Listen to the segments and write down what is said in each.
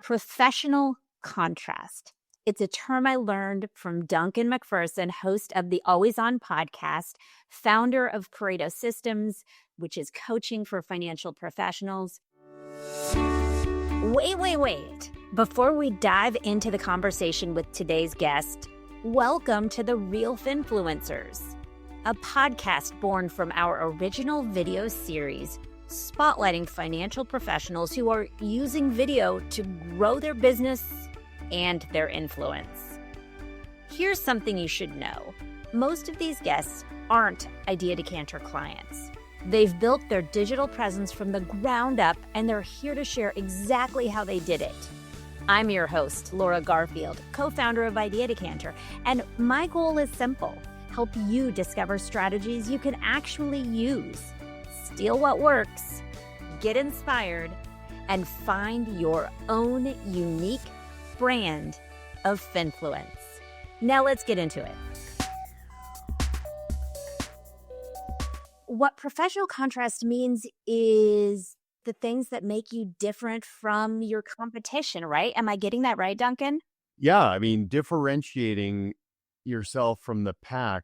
Professional contrast. It's a term I learned from Duncan MacPherson, host of the Always On podcast, founder of Pareto Systems, which is coaching for financial professionals. Wait. Before we dive into the conversation with today's guest, welcome to The Real Finfluencers, a podcast born from our original video series spotlighting financial professionals who are using video to grow their business and their influence. Here's something you should know. Most of these guests aren't Idea Decanter clients. They've built their digital presence from the ground up, and they're here to share exactly how they did it. I'm your host, Laura Garfield, co-founder of Idea Decanter, and my goal is simple: help you discover strategies you can actually use. Steal what works, get inspired, and find your own unique brand of finfluence. Now let's get into it. What professional contrast means is the things that make you different from your competition, right? Am I getting that right, Duncan? Yeah, I mean, differentiating yourself from the pack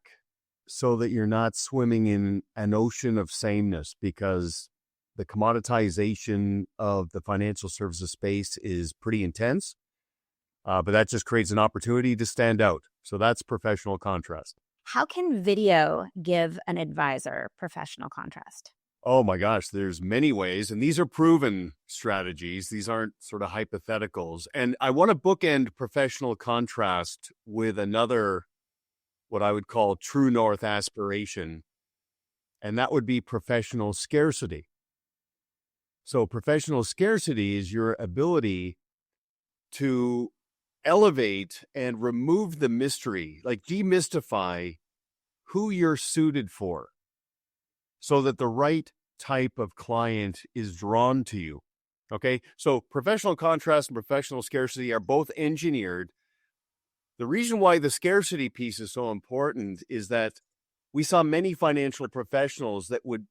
so that you're not swimming in an ocean of sameness, because the commoditization of the financial services space is pretty intense, but that just creates an opportunity to stand out. So that's professional contrast. How can video give an advisor professional contrast? Oh my gosh, there's many ways, and these are proven strategies. These aren't sort of hypotheticals. And I want to bookend professional contrast with another, what I would call true north aspiration, and that would be professional scarcity. So professional scarcity is your ability to elevate and remove the mystery, like demystify who you're suited for, so that the right type of client is drawn to you. Okay, so professional contrast and professional scarcity are both engineered. The reason why the scarcity piece is so important is that we saw many financial professionals that would,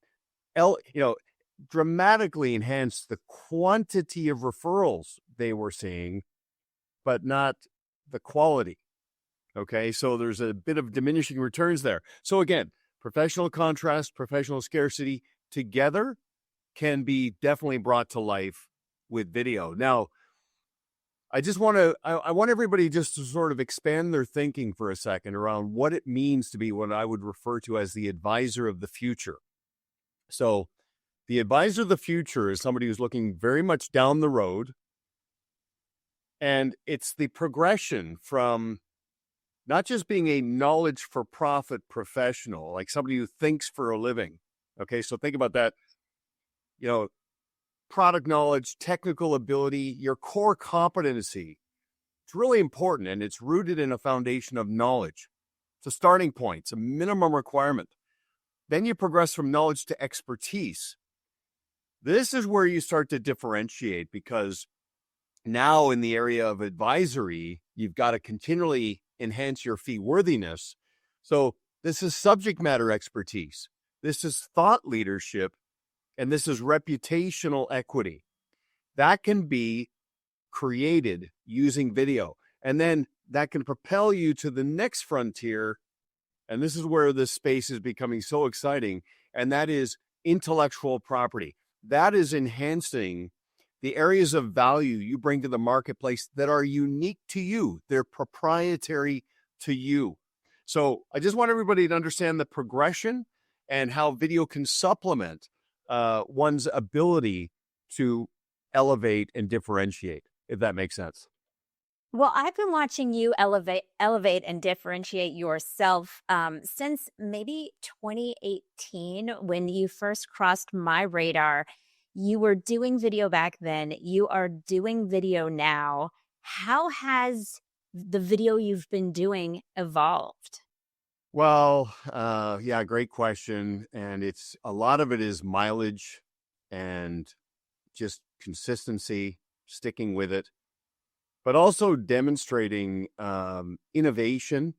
dramatically enhance the quantity of referrals they were seeing, but not the quality. Okay, so there's a bit of diminishing returns there. So again, professional contrast, professional scarcity together can be definitely brought to life with video. Now, I want everybody just to sort of expand their thinking for a second around what it means to be what I would refer to as the advisor of the future. So the advisor of the future is somebody who's looking very much down the road, and it's the progression from not just being a knowledge for profit professional, like somebody who thinks for a living. Okay, so think about that, product knowledge, technical ability, your core competency. It's really important, and it's rooted in a foundation of knowledge. It's a starting point. It's a minimum requirement. Then you progress from knowledge to expertise. This is where you start to differentiate, because now in the area of advisory, you've got to continually enhance your fee worthiness. So this is subject matter expertise. This is thought leadership. And this is reputational equity. That can be created using video. And then that can propel you to the next frontier. And this is where this space is becoming so exciting. And that is intellectual property. That is enhancing the areas of value you bring to the marketplace that are unique to you. They're proprietary to you. So I just want everybody to understand the progression and how video can supplement one's ability to elevate and differentiate, if that makes sense. Well, I've been watching you elevate and differentiate yourself since maybe 2018, when you first crossed my radar. You were doing video back then. You are doing video now. How has the video you've been doing evolved? Well, yeah, great question. And a lot of it is mileage and just consistency, sticking with it, but also demonstrating innovation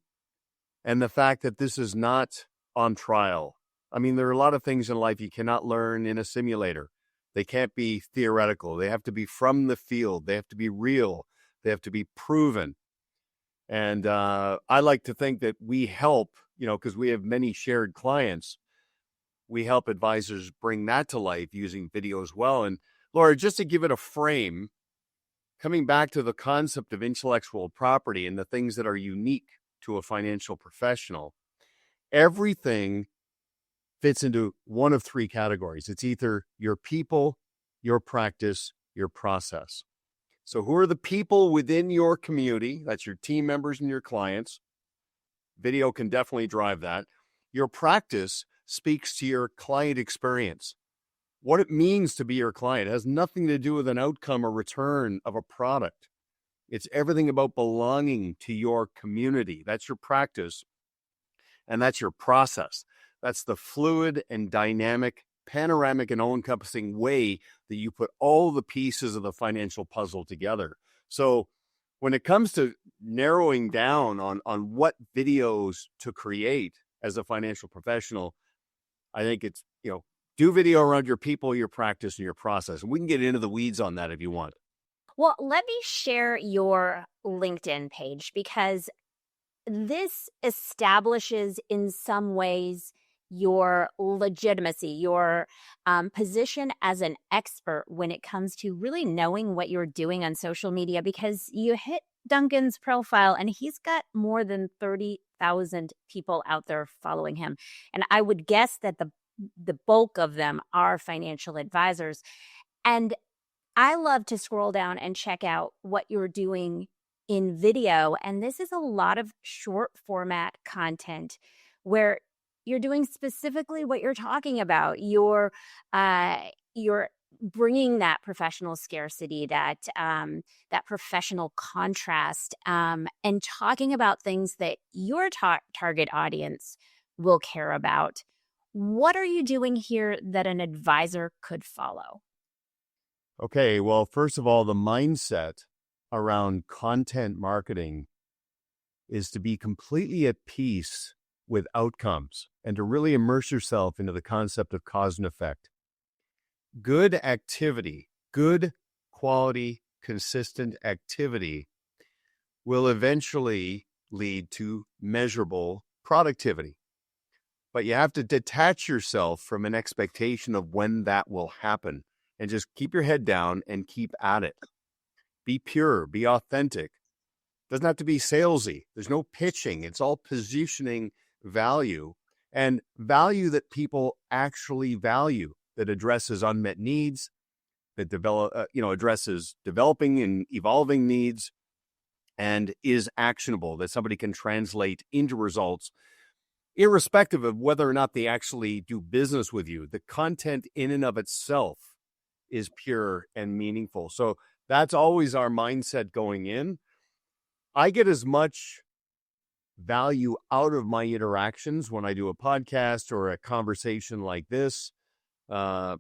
and the fact that this is not on trial. I mean, there are a lot of things in life you cannot learn in a simulator. They can't be theoretical. They have to be from the field. They have to be real. They have to be proven. And I like to think that we help, because we have many shared clients, we help advisors bring that to life using video as well. And Laura, just to give it a frame, coming back to the concept of intellectual property and the things that are unique to a financial professional, everything fits into one of three categories. It's either your people, your practice, your process. So who are the people within your community? That's your team members and your clients. Video can definitely drive that. Your practice speaks to your client experience. What it means to be your client has nothing to do with an outcome or return of a product. It's everything about belonging to your community. That's your practice, and that's your process. That's the fluid and dynamic, panoramic and all-encompassing way that you put all the pieces of the financial puzzle together. So when it comes to narrowing down on what videos to create as a financial professional, I think it's, do video around your people, your practice, and your process. And we can get into the weeds on that if you want. Well, let me share your LinkedIn page, because this establishes in some ways your legitimacy, your position as an expert when it comes to really knowing what you're doing on social media, because you hit Duncan's profile and he's got more than 30,000 people out there following him. And I would guess that the bulk of them are financial advisors. And I love to scroll down and check out what you're doing in video. And this is a lot of short format content where you're doing specifically what you're talking about. You're bringing that professional scarcity, that professional contrast, and talking about things that your target audience will care about. What are you doing here that an advisor could follow? Okay, well, first of all, the mindset around content marketing is to be completely at peace with outcomes and to really immerse yourself into the concept of cause and effect. Good activity, good quality, consistent activity will eventually lead to measurable productivity. But you have to detach yourself from an expectation of when that will happen and just keep your head down and keep at it. Be pure, be authentic. Doesn't have to be salesy. There's no pitching. It's all positioning value, and value that people actually value, that addresses unmet needs, that addresses developing and evolving needs, and is actionable, that somebody can translate into results, irrespective of whether or not they actually do business with you. The content in and of itself is pure and meaningful. So that's always our mindset going in. I get as much value out of my interactions when I do a podcast or a conversation like this. And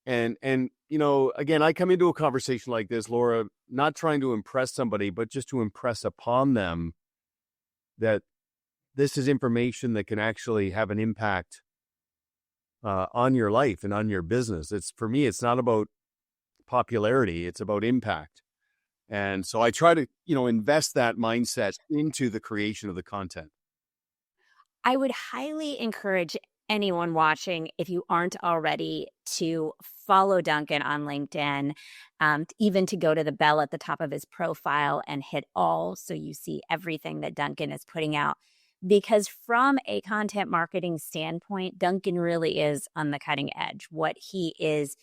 again, I come into a conversation like this, Laura, not trying to impress somebody, but just to impress upon them that this is information that can actually have an impact on your life and on your business. For me, it's not about popularity, it's about impact. And so I try to, invest that mindset into the creation of the content. I would highly encourage anyone watching, if you aren't already, to follow Duncan on LinkedIn, even to go to the bell at the top of his profile and hit all, so you see everything that Duncan is putting out. Because from a content marketing standpoint, Duncan really is on the cutting edge. What he is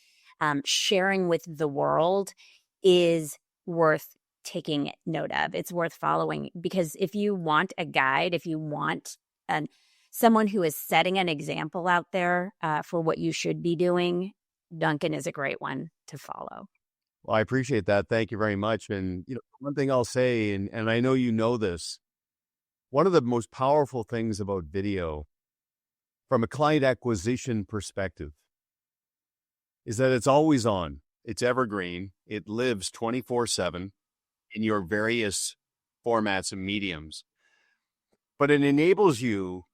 sharing with the world is worth taking note of. It's worth following, because if you want a guide, if you want someone who is setting an example out there for what you should be doing, Duncan is a great one to follow. Well, I appreciate that. Thank you very much. And one thing I'll say, and I know you know this, one of the most powerful things about video from a client acquisition perspective is that it's always on. It's evergreen. It lives 24/7 in your various formats and mediums. But it enables you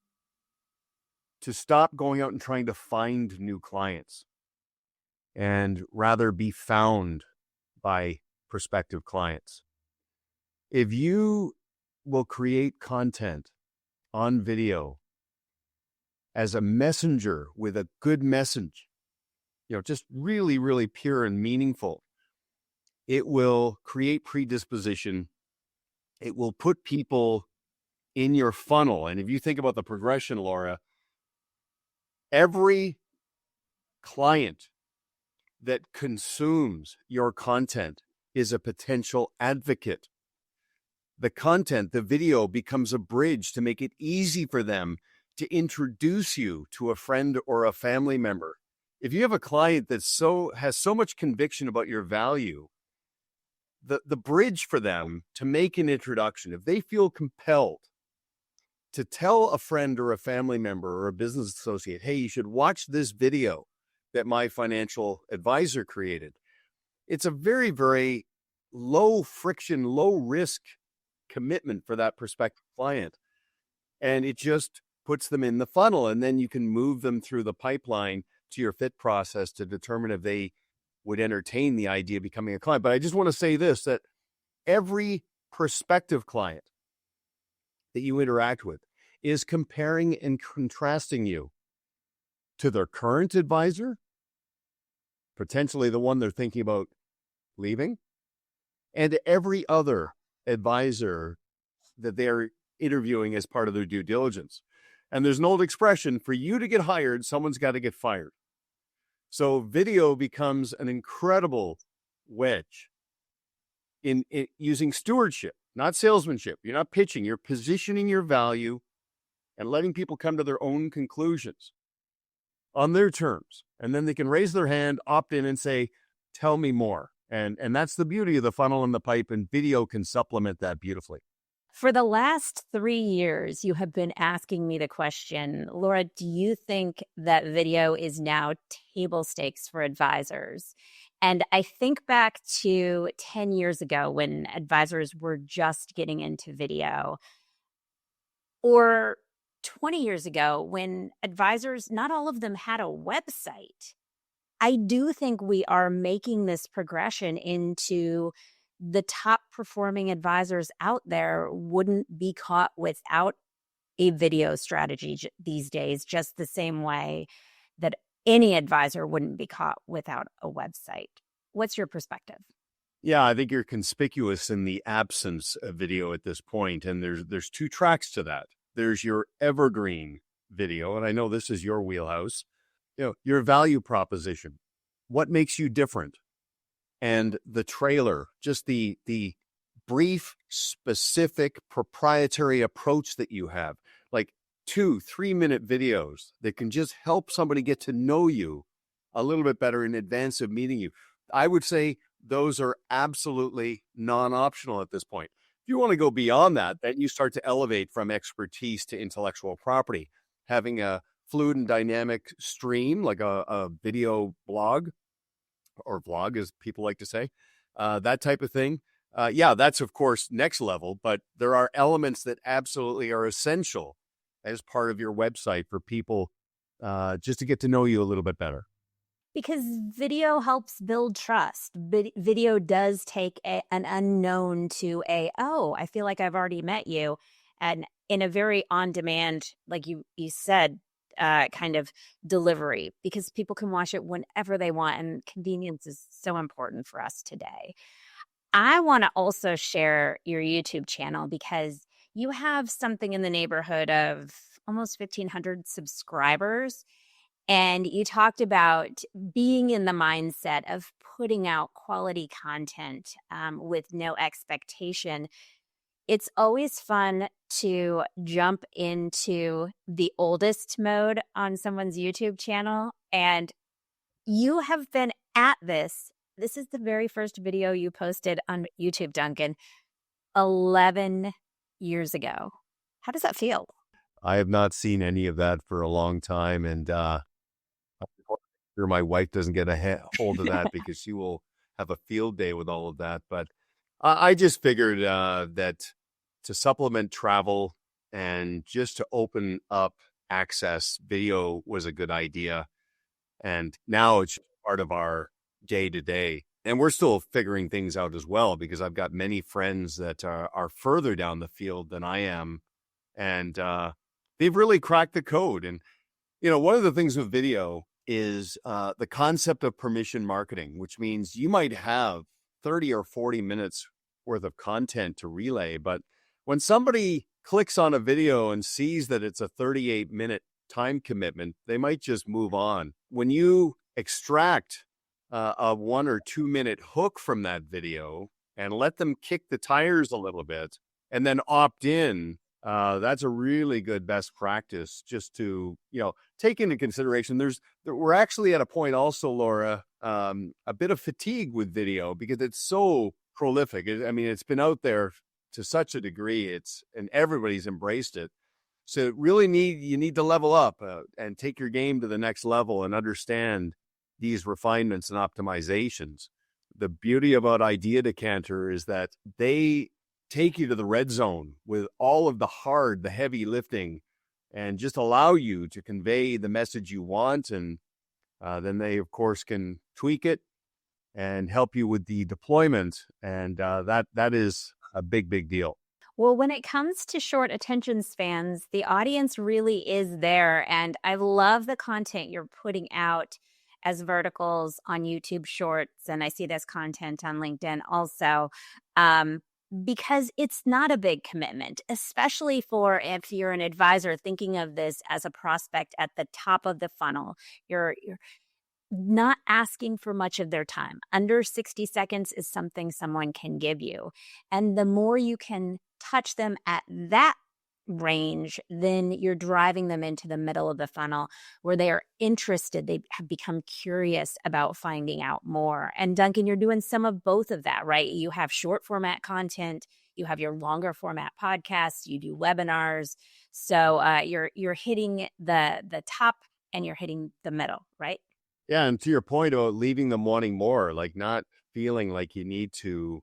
to stop going out and trying to find new clients. and rather be found by prospective clients. If you will create content on video as a messenger with a good message, just really, really pure and meaningful, it will create predisposition. It will put people in your funnel. And if you think about the progression, Laura, every client that consumes your content is a potential advocate. The content, the video, becomes a bridge to make it easy for them to introduce you to a friend or a family member. If you have a client that has so much conviction about your value, the bridge for them to make an introduction, if they feel compelled to tell a friend or a family member or a business associate, hey, you should watch this video that my financial advisor created. It's a very, very low friction, low risk commitment for that prospective client. And it just puts them in the funnel. And then you can move them through the pipeline to your fit process to determine if they would entertain the idea of becoming a client. But I just want to say this, that every prospective client that you interact with is comparing and contrasting you to their current advisor, potentially the one they're thinking about leaving, and every other advisor that they're interviewing as part of their due diligence. And there's an old expression, for you to get hired, someone's got to get fired. So video becomes an incredible wedge in using stewardship, not salesmanship. You're not pitching, you're positioning your value and letting people come to their own conclusions on their terms. And then they can raise their hand, opt in, and say, tell me more. And that's the beauty of the funnel and the pipe, and video can supplement that beautifully. For the last 3 years, you have been asking me the question, Laura, do you think that video is now table stakes for advisors? And I think back to 10 years ago when advisors were just getting into video, or 20 years ago when advisors, not all of them had a website. I do think we are making this progression into the top performing advisors out there wouldn't be caught without a video strategy these days, just the same way that any advisor wouldn't be caught without a website. What's your perspective? Yeah, I think you're conspicuous in the absence of video at this point. And there's two tracks to that. There's your evergreen video, and I know this is your wheelhouse, your value proposition. What makes you different? And the trailer, just the brief, specific, proprietary approach that you have, like 2-3 minute videos that can just help somebody get to know you a little bit better in advance of meeting you. I would say those are absolutely non-optional at this point. If you want to go beyond that, then you start to elevate from expertise to intellectual property. Having a fluid and dynamic stream, like a video blog, or vlog, as people like to say, that type of thing. Yeah, that's, of course, next level, but there are elements that absolutely are essential as part of your website for people just to get to know you a little bit better. Because video helps build trust. Video does take an unknown to I feel like I've already met you. And in a very on-demand, like you said, kind of delivery, because people can watch it whenever they want, and convenience is so important for us today. I want to also share your YouTube channel because you have something in the neighborhood of almost 1,500 subscribers. And you talked about being in the mindset of putting out quality content with no expectation. It's always fun to jump into the oldest mode on someone's YouTube channel. And you have been at this. This is the very first video you posted on YouTube, Duncan, 11 years ago. How does that feel? I have not seen any of that for a long time. And I'm sure my wife doesn't get a hold of that because she will have a field day with all of that. But I just figured that to supplement travel and just to open up access, video was a good idea. And now it's part of our day to day. And we're still figuring things out as well, because I've got many friends that are further down the field than I am. And they've really cracked the code. And, one of the things with video is the concept of permission marketing, which means you might have 30 or 40 minutes worth of content to relay. But when somebody clicks on a video and sees that it's a 38-minute time commitment, they might just move on. When you extract a 1 or 2 minute hook from that video and let them kick the tires a little bit and then opt in, that's a really good best practice, just to, take into consideration. We're actually at a point also, Laura, a bit of fatigue with video because it's so prolific. It's been out there to such a degree, and everybody's embraced it. So you need to level up and take your game to the next level and understand these refinements and optimizations. The beauty about Idea Decanter is that they take you to the red zone with all of the heavy lifting, and just allow you to convey the message you want. And then they, of course, can tweak it and help you with the deployment. And that is a big, big deal. Well, when it comes to short attention spans, the audience really is there. And I love the content you're putting out as verticals on YouTube Shorts. And I see this content on LinkedIn also, because it's not a big commitment, especially for if you're an advisor thinking of this as a prospect at the top of the funnel. You're not asking for much of their time. Under 60 seconds is something someone can give you. And the more you can touch them at that range, then you're driving them into the middle of the funnel where they are interested. They have become curious about finding out more. And Duncan, you're doing some of both of that, right? You have short format content, you have your longer format podcasts, you do webinars. So you're hitting the top and you're hitting the middle, right? Yeah. And to your point about leaving them wanting more, like not feeling like you need to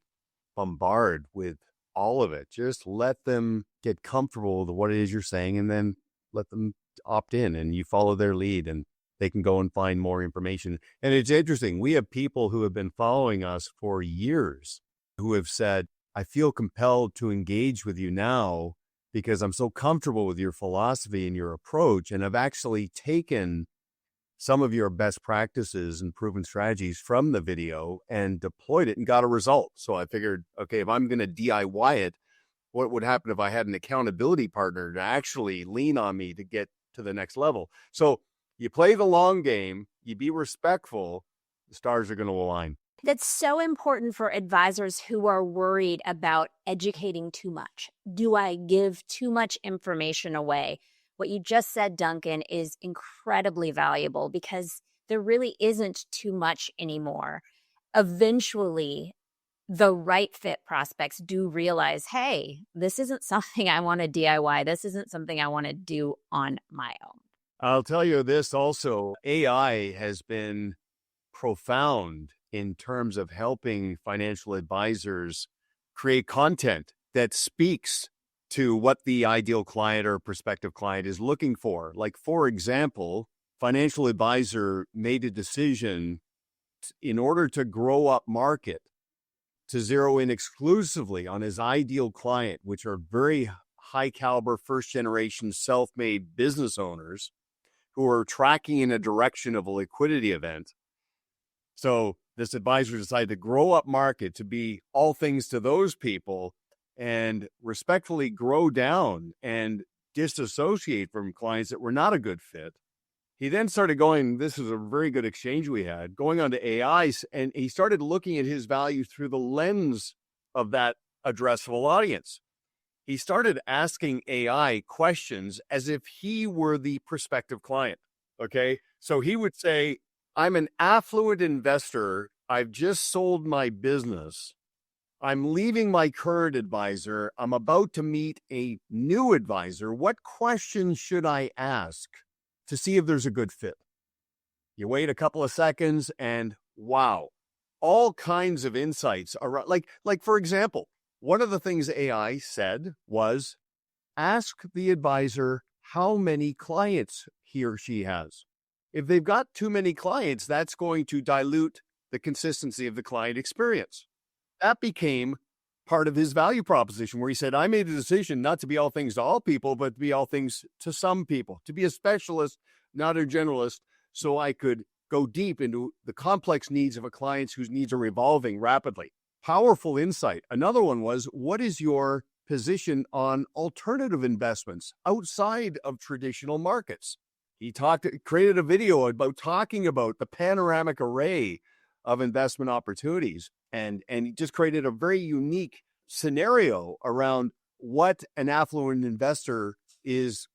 bombard with all of it. Just let them get comfortable with what it is you're saying, and then let them opt in, and you follow their lead, and they can go and find more information. And it's interesting. We have people who have been following us for years who have said, I feel compelled to engage with you now because I'm so comfortable with your philosophy and your approach, and have actually taken some of your best practices and proven strategies from the video and deployed it and got a result. So I figured, okay, if I'm going to DIY it, what would happen if I had an accountability partner to actually lean on me to get to the next level? So you play the long game, you be respectful, the stars are going to align. That's so important for advisors who are worried about educating too much. Do I give too much information away? What you just said, Duncan, is incredibly valuable because there really isn't too much anymore. Eventually, the right fit prospects do realize, hey, this isn't something I want to DIY. This isn't something I want to do on my own. I'll tell you this also, AI has been profound in terms of helping financial advisors create content that speaks to what the ideal client or prospective client is looking for. Like, for example, financial advisor made a decision in order to grow up market to zero in exclusively on his ideal client, which are very high caliber, first generation, self-made business owners who are tracking in a direction of a liquidity event. So this advisor decided to grow up market to be all things to those people and respectfully grow down and disassociate from clients that were not a good fit. He then started going, this is a very good exchange we had, going on to AIs, and he started looking at his value through the lens of that addressable audience. He started asking AI questions as if he were the prospective client, okay? So he would say, I'm an affluent investor. I've just sold my business. I'm leaving my current advisor. I'm about to meet a new advisor. What questions should I ask to see if there's a good fit? You wait a couple of seconds and wow, all kinds of insights are like for example, one of the things AI said was ask the advisor how many clients he or she has. If they've got too many clients, that's going to dilute the consistency of the client experience. That became part of his value proposition, where he said, I made a decision not to be all things to all people, but to be all things to some people, to be a specialist, not a generalist, so I could go deep into the complex needs of a client whose needs are evolving rapidly. Powerful insight. Another one was, what is your position on alternative investments outside of traditional markets? He created a video about talking about the panoramic array of investment opportunities, and he just created a very unique scenario around what an affluent investor is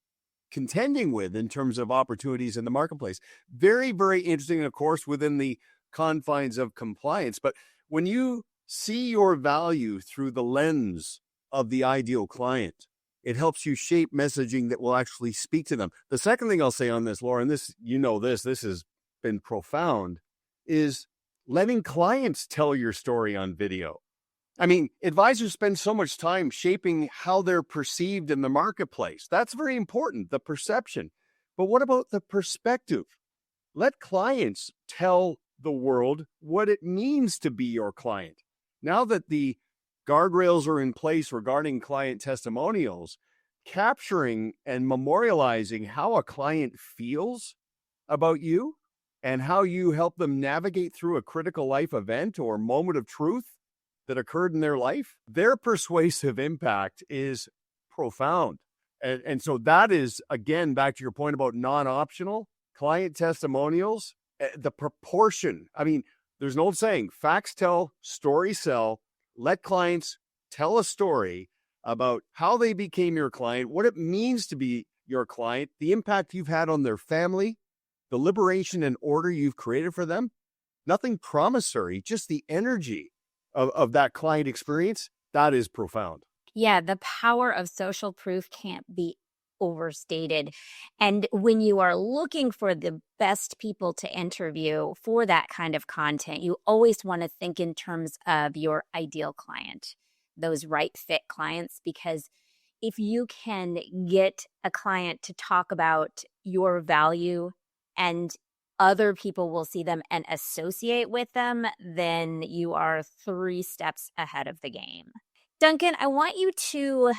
contending with in terms of opportunities in the marketplace. Very, very interesting, of course, within the confines of compliance. But when you see your value through the lens of the ideal client, it helps you shape messaging that will actually speak to them. The second thing I'll say on this, Laura, and this has been profound, is letting clients tell your story on video. I mean, advisors spend so much time shaping how they're perceived in the marketplace. That's very important, the perception. But what about the perspective? Let clients tell the world what it means to be your client. Now that the guardrails are in place regarding client testimonials, capturing and memorializing how a client feels about you and how you help them navigate through a critical life event or moment of truth that occurred in their life, their persuasive impact is profound. And so that is, again, back to your point about non-optional client testimonials, the proportion. I mean, there's an old saying, facts tell, stories sell. Let clients tell a story about how they became your client, what it means to be your client, the impact you've had on their family, the liberation and order you've created for them. Nothing promissory, just the energy of that client experience. That is profound. Yeah, the power of social proof can't be overstated. And when you are looking for the best people to interview for that kind of content, you always want to think in terms of your ideal client, those right fit clients, because if you can get a client to talk about your value and other people will see them and associate with them, then you are 3 steps ahead of the game. Duncan, I want you to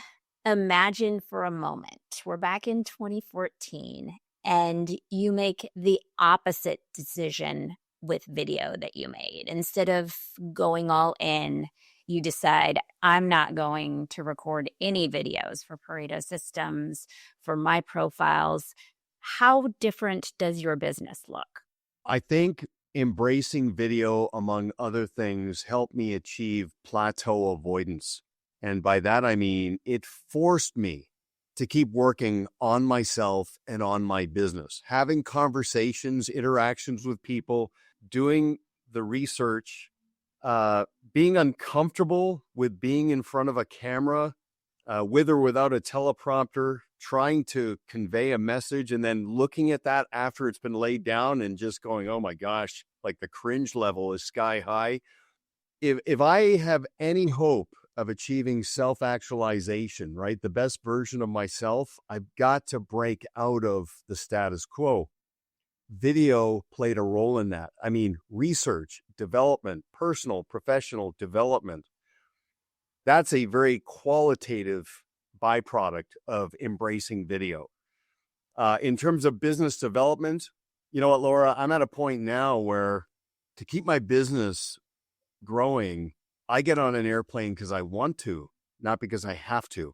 imagine for a moment, we're back in 2014, and you make the opposite decision with video that you made. Instead of going all in, you decide, I'm not going to record any videos for Pareto Systems, for my profiles. How different does your business look? I think embracing video, among other things, helped me achieve plateau avoidance. And by that, I mean, it forced me to keep working on myself and on my business, having conversations, interactions with people, doing the research, being uncomfortable with being in front of a camera, with or without a teleprompter, trying to convey a message and then looking at that after it's been laid down and just going, oh my gosh, like the cringe level is sky high. If I have any hope of achieving self-actualization, right, the best version of myself, I've got to break out of the status quo. Video played a role in that. I mean, research, development, personal, professional development. That's a very qualitative byproduct of embracing video. In terms of business development, you know what, Laura, I'm at a point now where to keep my business growing, I get on an airplane because I want to, not because I have to.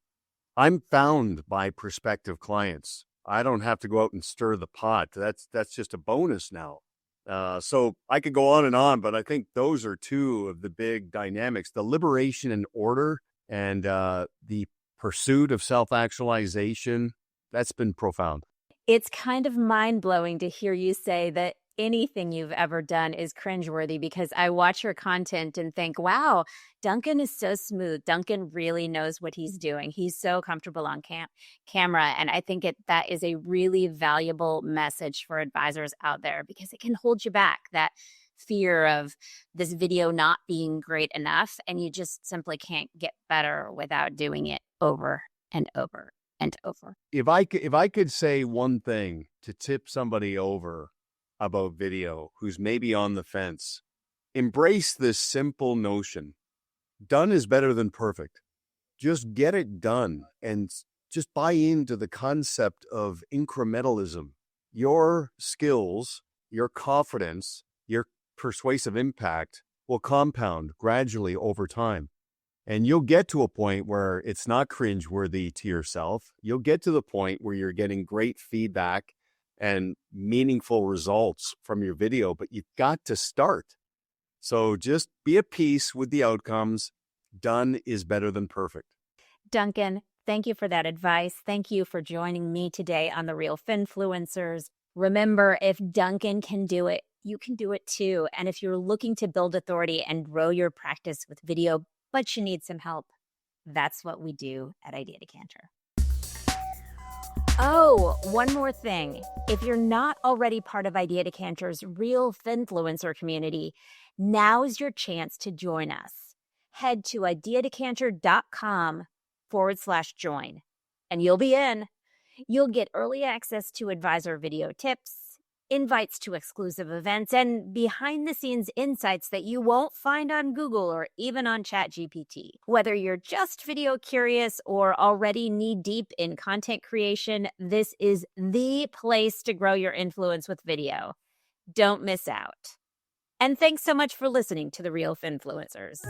I'm found by prospective clients. I don't have to go out and stir the pot. That's just a bonus now. So I could go on, but I think those are two of the big dynamics: the liberation and order, and the pursuit of self-actualization. That's been profound. It's kind of mind-blowing to hear you say that anything you've ever done is cringeworthy, because I watch your content and think, wow, Duncan is so smooth. Duncan really knows what he's doing. He's so comfortable on camera. And I think that is a really valuable message for advisors out there, because it can hold you back, that fear of this video not being great enough. And you just simply can't get better without doing it over and over and over. If I could say one thing to tip somebody over about video who's maybe on the fence, embrace this simple notion. Done is better than perfect. Just get it done and just buy into the concept of incrementalism. Your skills, your confidence, your persuasive impact will compound gradually over time. And you'll get to a point where it's not cringeworthy to yourself. You'll get to the point where you're getting great feedback and meaningful results from your video, but you've got to start. So just be at peace with the outcomes. Done is better than perfect. Duncan, thank you for that advice. Thank you for joining me today on The Real Finfluencers. Remember, if Duncan can do it, you can do it too. And if you're looking to build authority and grow your practice with video, but you need some help, that's what we do at Idea Decanter. Oh, one more thing. If you're not already part of Idea Decanter's Real Finfluencer community, now's your chance to join us. Head to ideadecanter.com/join, and you'll be in. You'll get early access to advisor video tips, invites to exclusive events, and behind-the-scenes insights that you won't find on Google or even on ChatGPT. Whether you're just video curious or already knee-deep in content creation, this is the place to grow your influence with video. Don't miss out. And thanks so much for listening to The Real Finfluencers.